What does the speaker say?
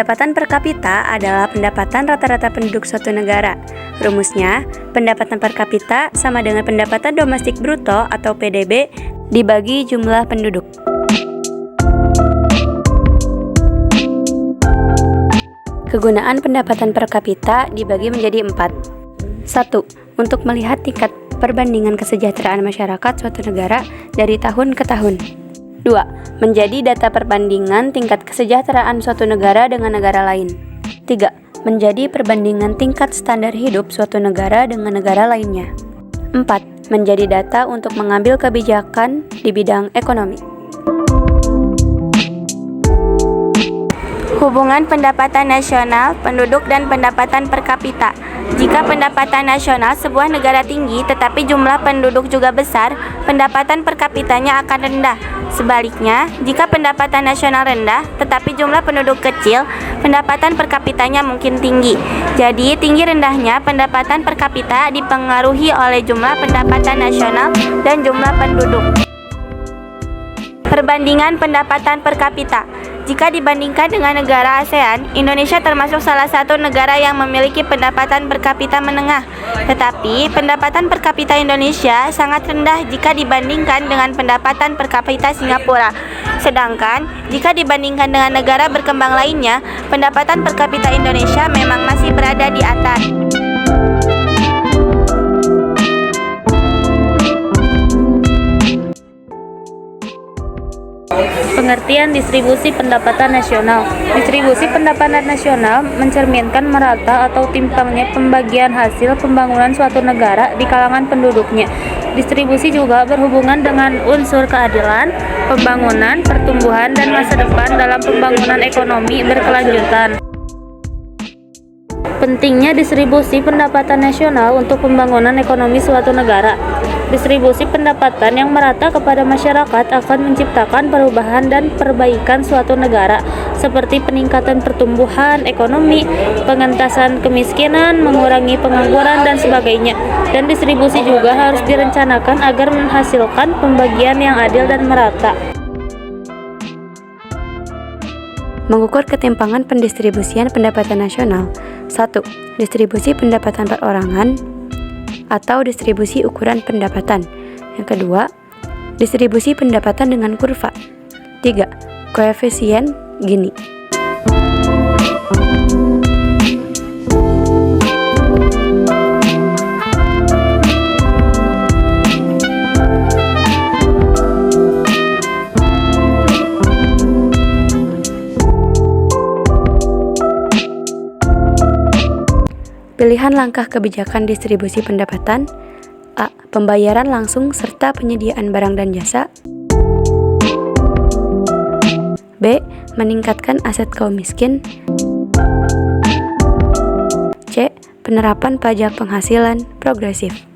Pendapatan per kapita adalah pendapatan rata-rata penduduk suatu negara. Rumusnya, pendapatan per kapita sama dengan pendapatan domestik bruto atau PDB dibagi jumlah penduduk. Kegunaan pendapatan per kapita dibagi menjadi 4. 1. Untuk melihat tingkat perbandingan kesejahteraan masyarakat suatu negara dari tahun ke tahun. 2. Menjadi data perbandingan tingkat kesejahteraan suatu negara dengan negara lain. 3. Menjadi perbandingan tingkat standar hidup suatu negara dengan negara lainnya. 4. Menjadi data untuk mengambil kebijakan di bidang ekonomi. Hubungan pendapatan nasional, penduduk, dan pendapatan per kapita. Jika pendapatan nasional sebuah negara tinggi tetapi jumlah penduduk juga besar, pendapatan per kapitanya akan rendah. Sebaliknya, jika pendapatan nasional rendah tetapi jumlah penduduk kecil, pendapatan per kapitanya mungkin tinggi. Jadi, tinggi rendahnya pendapatan per kapita dipengaruhi oleh jumlah pendapatan nasional dan jumlah penduduk. Perbandingan pendapatan per kapita. Jika dibandingkan dengan negara ASEAN, Indonesia termasuk salah satu negara yang memiliki pendapatan per kapita menengah. Tetapi, pendapatan per kapita Indonesia sangat rendah jika dibandingkan dengan pendapatan per kapita Singapura. Sedangkan, jika dibandingkan dengan negara berkembang lainnya, pendapatan per kapita Indonesia memang masih berada di atas. Pengertian distribusi pendapatan nasional. Distribusi pendapatan nasional mencerminkan merata atau timpangnya pembagian hasil pembangunan suatu negara di kalangan penduduknya. Distribusi juga berhubungan dengan unsur keadilan, pembangunan, pertumbuhan, dan masa depan dalam pembangunan ekonomi berkelanjutan. Pentingnya distribusi pendapatan nasional untuk pembangunan ekonomi suatu negara. Distribusi pendapatan yang merata kepada masyarakat akan menciptakan perubahan dan perbaikan suatu negara, seperti peningkatan pertumbuhan ekonomi, pengentasan kemiskinan, mengurangi pengangguran, dan sebagainya. Dan distribusi juga harus direncanakan agar menghasilkan pembagian yang adil dan merata. Mengukur ketimpangan pendistribusian pendapatan nasional. 1. Distribusi pendapatan perorangan atau distribusi ukuran pendapatan. Yang kedua, distribusi pendapatan dengan kurva. 3. Koefisien Gini. Pilihan langkah kebijakan distribusi pendapatan. A. Pembayaran langsung serta penyediaan barang dan jasa. B. Meningkatkan aset kaum miskin. C. Penerapan pajak penghasilan progresif.